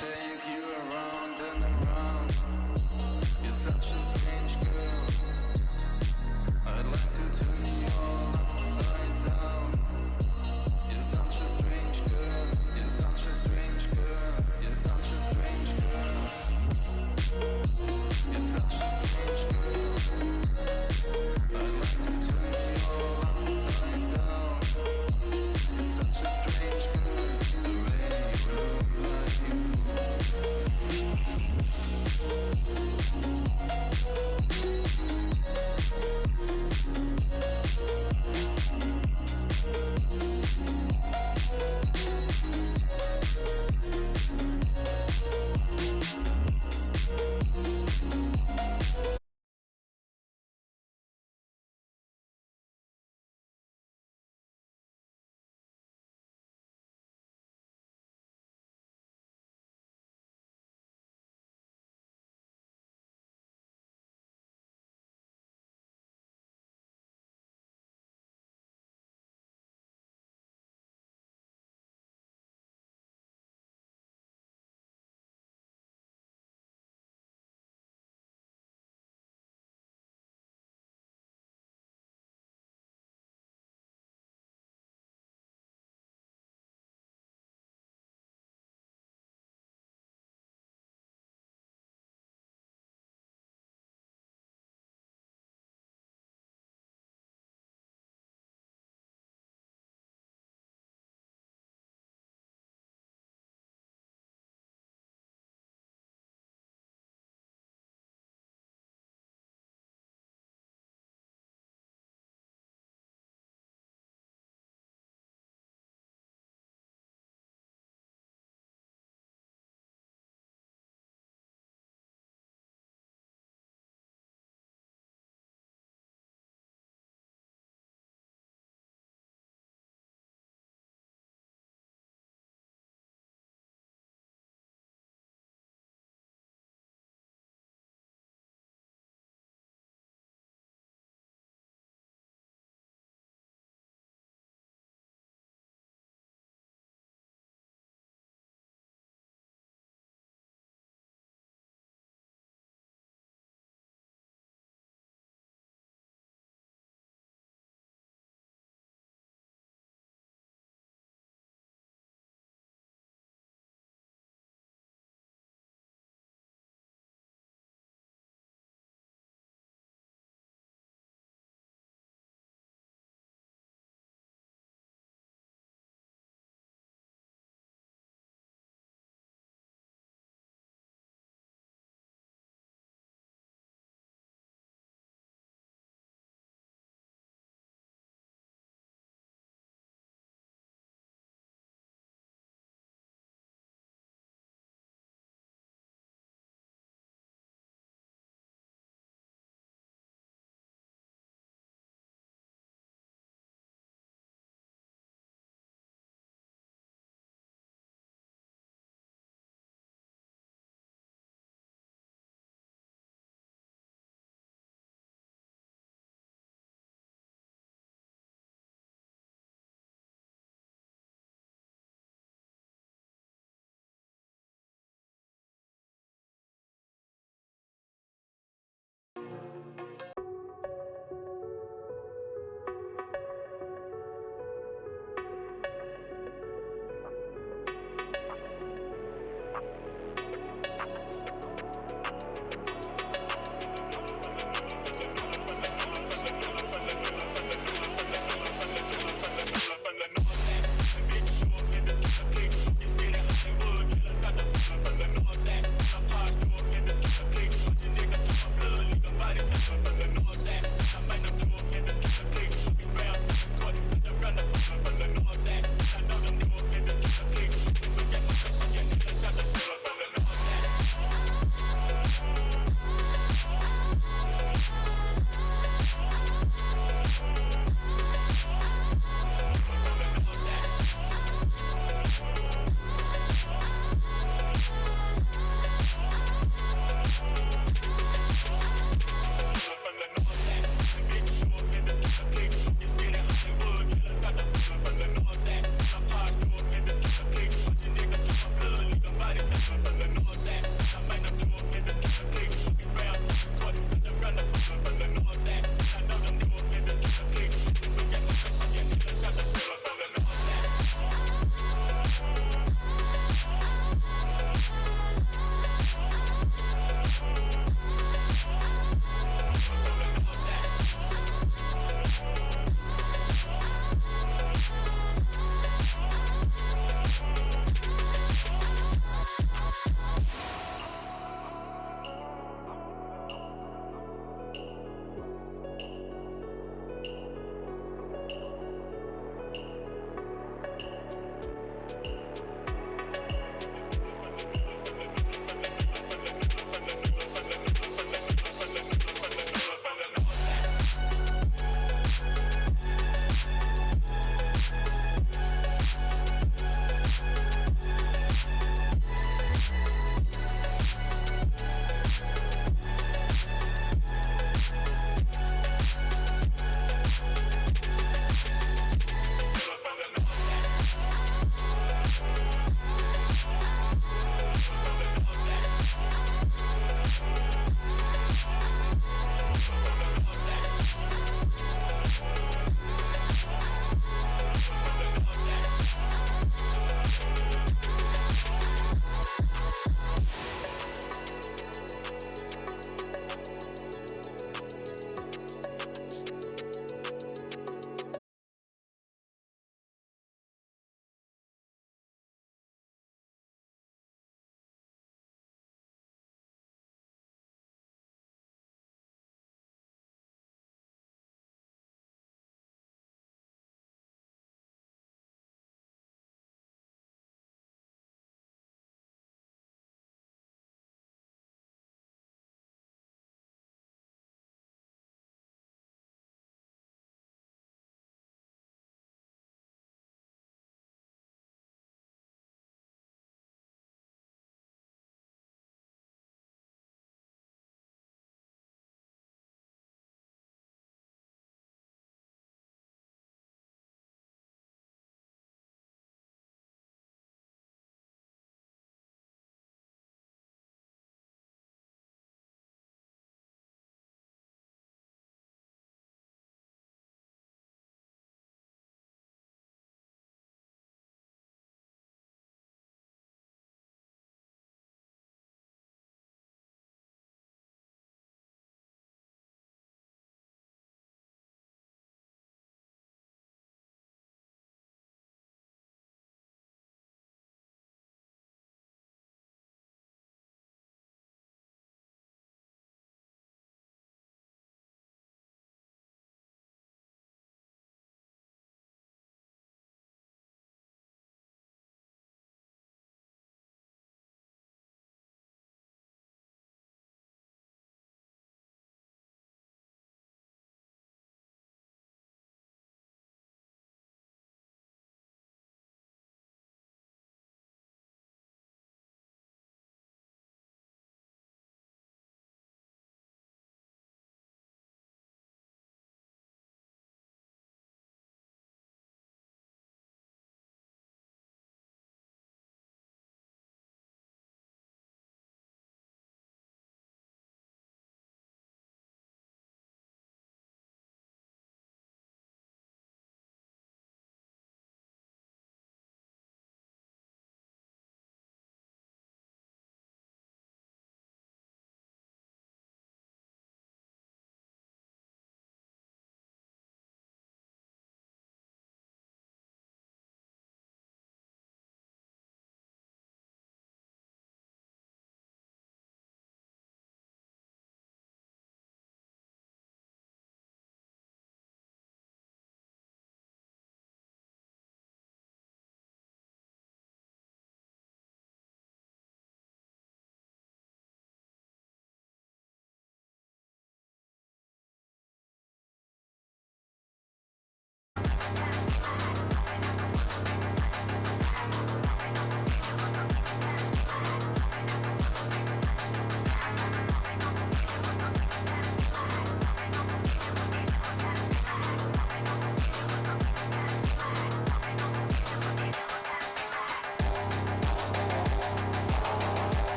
shake you around and around. You're such a strange girl. I'd like to turn you all upside down. You're such a strange girl. You're such a strange girl. You're such a strange girl. You're such a strange girl. I'd like to turn you all upside down. You're such a strange girl. The way you look like you.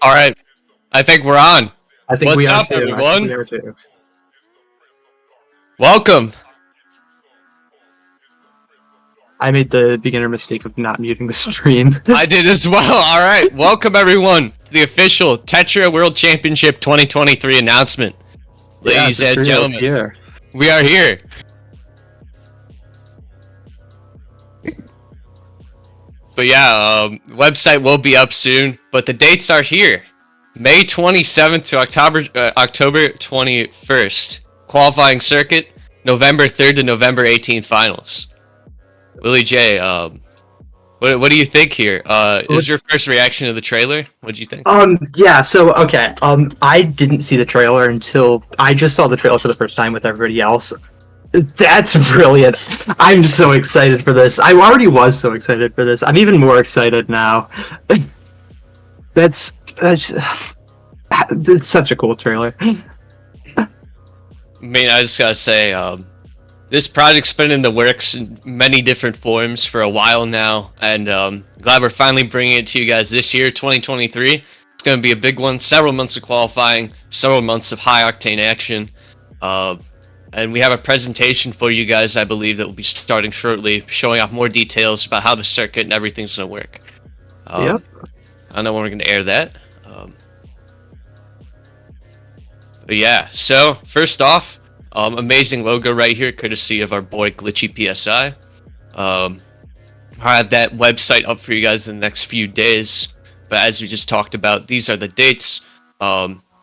All right, I think we're on. I think we What's are up, too. I think we everyone? are too. Welcome. I made the beginner mistake of not muting the stream. I did as well. All right, welcome everyone to the official Tetra World Championship 2023 announcement. Yes, Ladies it's and real. It's gentlemen, here. we are here. But yeah, website will be up soon, but the dates are here. May 27th to October 21st. Qualifying circuit, November 3rd to November 18th finals. Willie J, what do you think here? Is your first reaction to the trailer? What do you think? Yeah. So, okay. I didn't see the trailer until I just saw the trailer for the first time with everybody else. That's brilliant. I'm so excited for this. I already was so excited for this. I'm even more excited now. That's that's such a cool trailer. I mean, I just gotta say, this project's been in the works in many different forms for a while now, and glad we're finally bringing it to you guys this year, 2023. It's going to be a big one. Several months of qualifying, several months of high octane action, and we have a presentation for you guys, I believe, that will be starting shortly, showing off more details about how the circuit and everything's going to work. Yep. I don't know when we're going to air that. But yeah, so first off, amazing logo right here, courtesy of our boy Glitchy PSI. I'll have that website up for you guys in the next few days. But as we just talked about, these are the dates.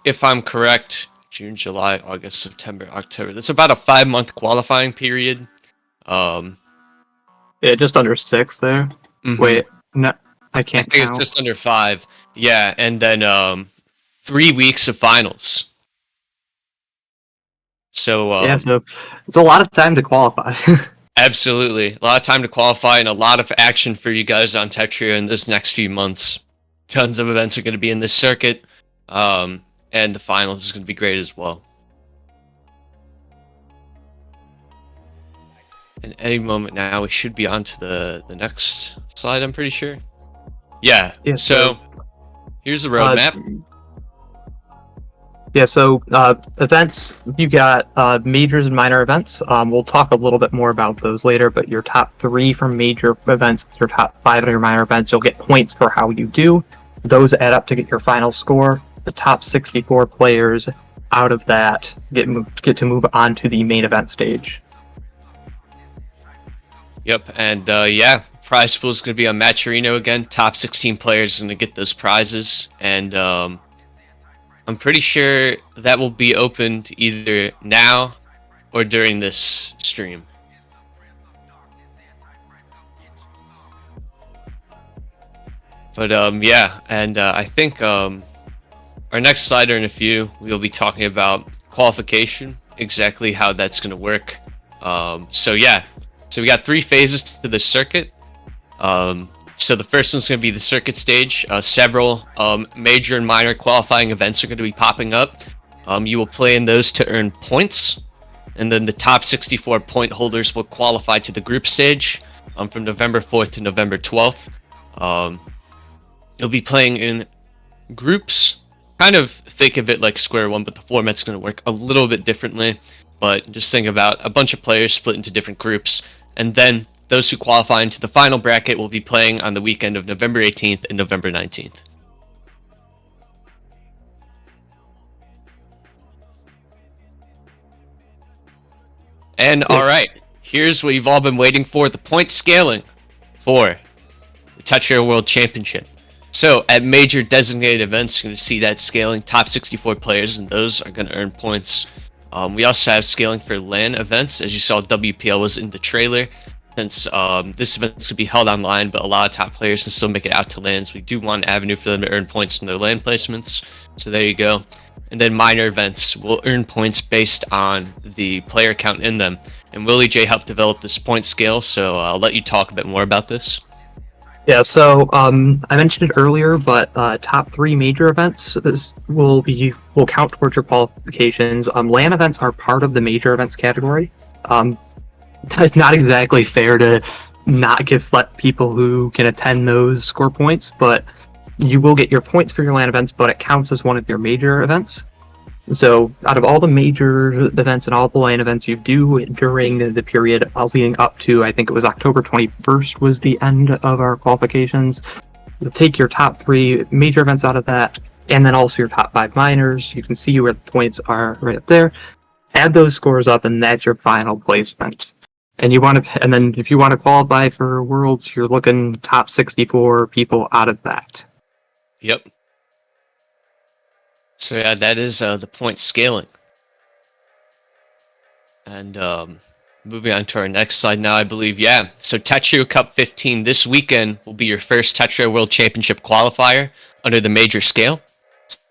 If I'm correct, June, July, August, September, October. That's about a 5-month qualifying period. Yeah, just under 6 there. Wait, no, I can't think count. it's just under 5. Yeah, and then 3 weeks of finals. So Yeah, so it's a lot of time to qualify. absolutely. A lot of time to qualify and a lot of action for you guys on Tetria in this next few months. Tons of events are going to be in this circuit. And the finals is going to be great as well. And any moment now, we should be on to the next slide, I'm pretty sure. Yeah, Yeah, so here's the roadmap. Yeah, so events, you got majors and minor events. We'll talk a little bit more about those later, but your top 3 from major events, your top 5 of your minor events, you'll get points for how you do. Those add up to get your final score. The top 64 players out of that get to move on to the main event stage. Yep, and yeah, prize pool is going to be on Matcherino again. Top 16 players are going to get those prizes, and I'm pretty sure that will be opened either now or during this stream. But yeah, and I think our next slide in a few, we'll be talking about qualification, exactly how that's going to work. So yeah, so we got 3 phases to the circuit. So the first one's going to be the circuit stage. Several major and minor qualifying events are going to be popping up. You will play in those to earn points, and then the top 64 point holders will qualify to the group stage from November 4th to November 12th. You'll be playing in groups. Kind of think of it like Square One, but the format's going to work a little bit differently. But just think about a bunch of players split into different groups, and then those who qualify into the final bracket will be playing on the weekend of November 18th and November 19th. And alright, here's what you've all been waiting for, the point scaling for the Tetra World Championship. So at major designated events, you're going to see that scaling, top 64 players, and those are going to earn points. We also have scaling for LAN events. As you saw, WPL was in the trailer. Since this event could be held online, but a lot of top players can still make it out to LANs, we do want an avenue for them to earn points from their LAN placements. So there you go. And then minor events will earn points based on the player count in them. And Willie J helped develop this point scale, so I'll let you talk a bit more about this. Yeah, so I mentioned it earlier, but top 3 major events will count towards your qualifications. LAN events are part of the major events category. It's not exactly fair to not let people who can attend those score points, but you will get your points for your LAN events, but it counts as one of your major events. So out of all the major events and all the LAN events you do during the period leading up to, I think it was October 21st was the end of our qualifications. You'll take your top 3 major events out of that, and then also your top 5 minors. You can see where the points are right up there. Add those scores up, and that's your final placement. And then if you want to qualify for Worlds, you're looking top 64 people out of that. Yep. So yeah, that is the point scaling. And moving on to our next slide now, I believe, yeah. So Tetrio Cup 15 this weekend will be your first Tetrio World Championship qualifier under the major scale.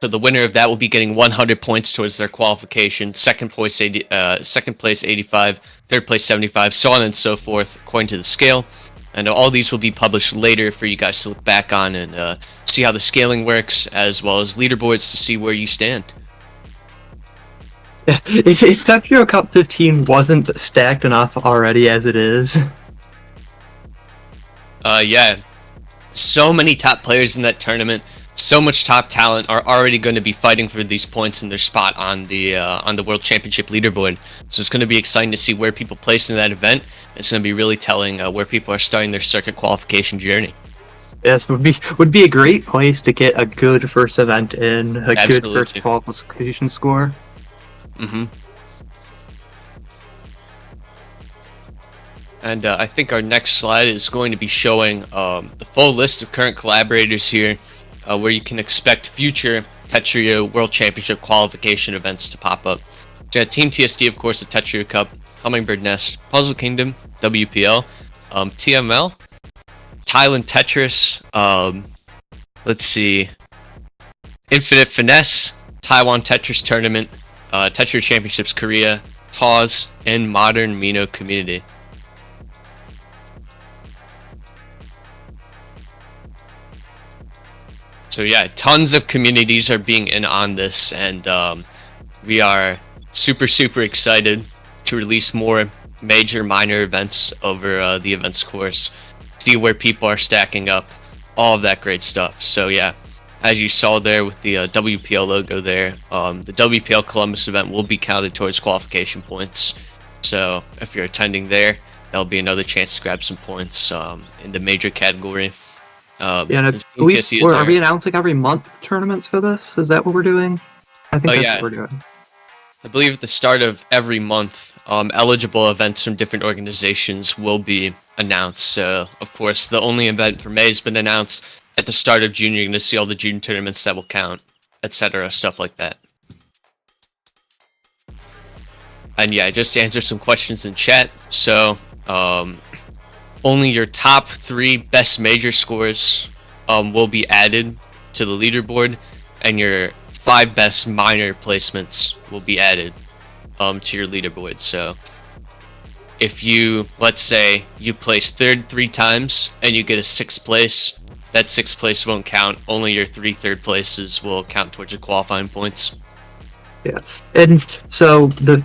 So the winner of that will be getting 100 points towards their qualification. Second place 85, third place 75, so on and so forth, according to the scale. And all these will be published later for you guys to look back on and see how the scaling works, as well as leaderboards to see where you stand. If Tetrio Cup 15 wasn't stacked enough already as it is. Yeah. So many top players in that tournament. So much top talent are already going to be fighting for these points in their spot on the World Championship leaderboard. So it's going to be exciting to see where people place in that event. It's going to be really telling where people are starting their circuit qualification journey. Yes, would be a great place to get a good first event in, a Absolutely. good first qualification score. Mm-hmm. And I think our next slide is going to be showing the full list of current collaborators here, where you can expect future Tetrio World Championship qualification events to pop up. So yeah, Team TSD, of course, the Tetrio Cup, Hummingbird Nest, Puzzle Kingdom, WPL, TML, Thailand Tetris, let's see, Infinite Finesse, Taiwan Tetris Tournament, Tetris Championships Korea, TAWS, and Modern Mino Community. So yeah, tons of communities are being in on this, and we are super excited to release more major minor events over the events course, see where people are stacking up, all of that great stuff. So yeah, as you saw there with the WPL logo there, the WPL Columbus event will be counted towards qualification points. So if you're attending there, that'll be another chance to grab some points in the major category. Yeah, and are we announcing every month tournaments for this? Is that what we're doing? I think that's what we're doing. I believe at the start of every month, eligible events from different organizations will be announced. So, of course, the only event for May has been announced. At the start of June, you're going to see all the June tournaments that will count, etc., stuff like that. And yeah, just to answer some questions in chat. So, only your top 3 best major scores will be added to the leaderboard, and your 5 best minor placements will be added to your leaderboard. So if you, let's say, you place 3rd 3 times and you get a 6th place, that 6th place won't count. Only your 3 third places will count towards your qualifying points. Yeah, and so the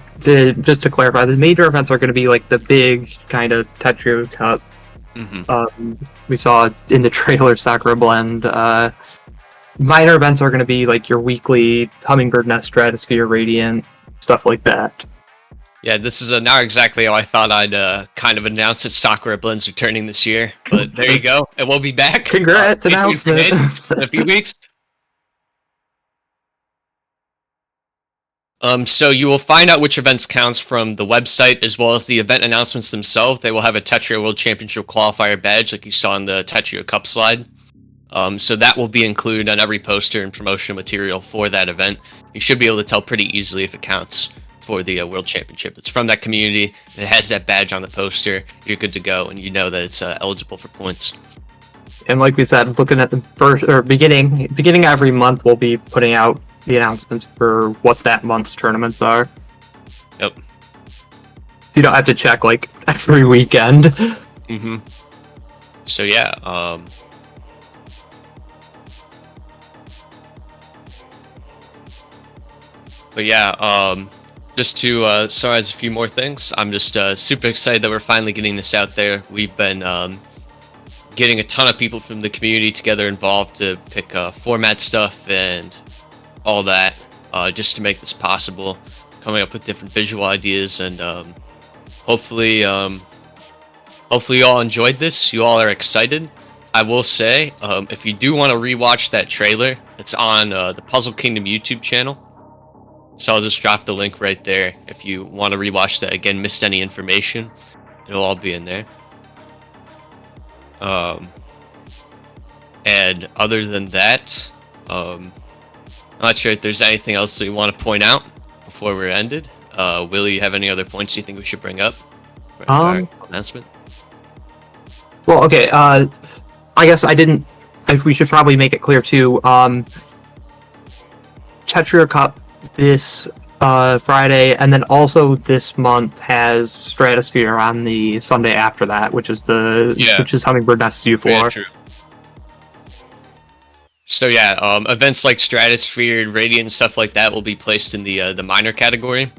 just to clarify, the major events are going to be like the big kind of Tetrio Cup. Mm-hmm. We saw in the trailer Sakura Blend. Minor events are going to be like your weekly Hummingbird Nest, Stratosphere, Radiant, stuff like that. Yeah, this is not exactly how I thought I'd kind of announce that Sakura Blend's returning this year, but there you go. It will be back. Congrats, announcement. In a few weeks. So you will find out which events counts from the website, as well as the event announcements themselves. They will have a Tetrio World Championship qualifier badge, like you saw in the Tetrio Cup slide. So that will be included on every poster and promotional material for that event. You should be able to tell pretty easily if it counts for the World Championship. It's from that community, and it has that badge on the poster. You're good to go, and you know that it's eligible for points. And like we said, looking at the beginning every month, we'll be putting out the announcements for what that month's tournaments are. Yep. You don't have to check like every weekend. Mm-hmm. So yeah, but yeah, just to summarize a few more things, I'm just super excited that we're finally getting this out there. We've been getting a ton of people from the community together involved to pick format stuff and all that, just to make this possible. Coming up with different visual ideas, and hopefully, hopefully you all enjoyed this. You all are excited. I will say, if you do want to rewatch that trailer, it's on the Puzzle Kingdom YouTube channel. So I'll just drop the link right there. If you want to rewatch that again, missed any information, it'll all be in there. And other than that, I'm not sure if there's anything else that you want to point out before we're ended. Will, you have any other points you think we should bring up for our announcement? Well, okay. I guess we should probably make it clear too. Tetra Cup this Friday, and then also this month has Stratosphere on the Sunday after that, which is Hummingbird Nest U4. Yeah, true. So yeah, events like Stratosphere, Radiant, and stuff like that will be placed in the minor category.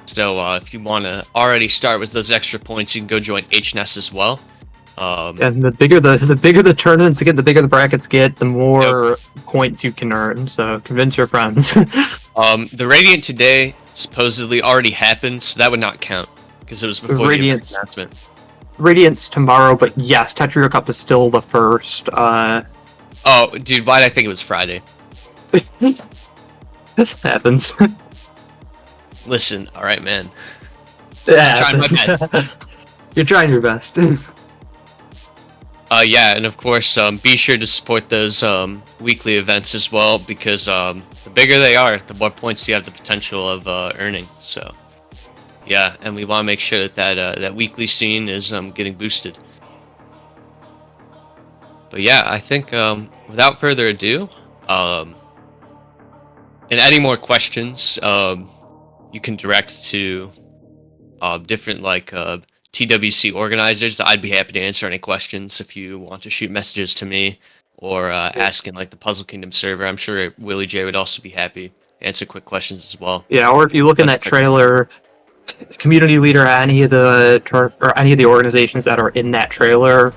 So if you want to already start with those extra points, you can go join HNES as well. And the bigger the tournaments get, the bigger the brackets get, the more points you can earn. So convince your friends. The Radiant today supposedly already happened, so that would not count because it was before the announcement. Radiant's tomorrow, but yes, Tetra Cup is still the first. Oh, dude, why did I think it was Friday? This happens. Listen, all right, man. Yeah, I'm trying my best. You're trying your best. Yeah, and of course, be sure to support those weekly events as well, because the bigger they are, the more points you have the potential of earning. So, yeah, and we want to make sure that weekly scene is getting boosted. But yeah, I think without further ado, and any more questions, you can direct to different TWC organizers. I'd be happy to answer any questions if you want to shoot messages to me or ask in the Puzzle Kingdom server. I'm sure Willie J would also be happy to answer quick questions as well. Yeah, or if you look in that trailer, community leader at any of the organizations that are in that trailer,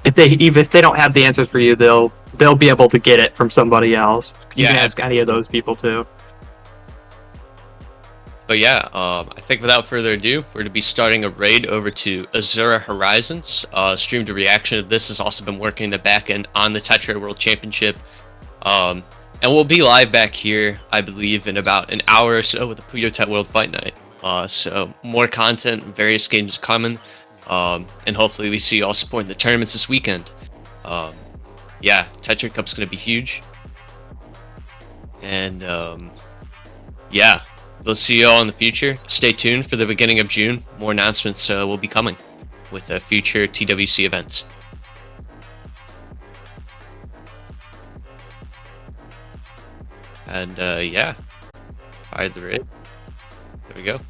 if they don't have the answers for you, they'll be able to get it from somebody else. You can ask any of those people too. But yeah, I think without further ado, we're going to be starting a raid over to Azura Horizons. Streamed a reaction of this has also been working in the back end on the Tetra World Championship. And we'll be live back here, I believe, in about an hour or so with the Puyo Tet World Fight Night. So more content, various games coming, and hopefully we see you all supporting the tournaments this weekend. Yeah, Tetra Cup's going to be huge. And yeah. We'll see you all in the future. Stay tuned for the beginning of June. More announcements will be coming with future TWC events. And yeah, fire the raid. There we go.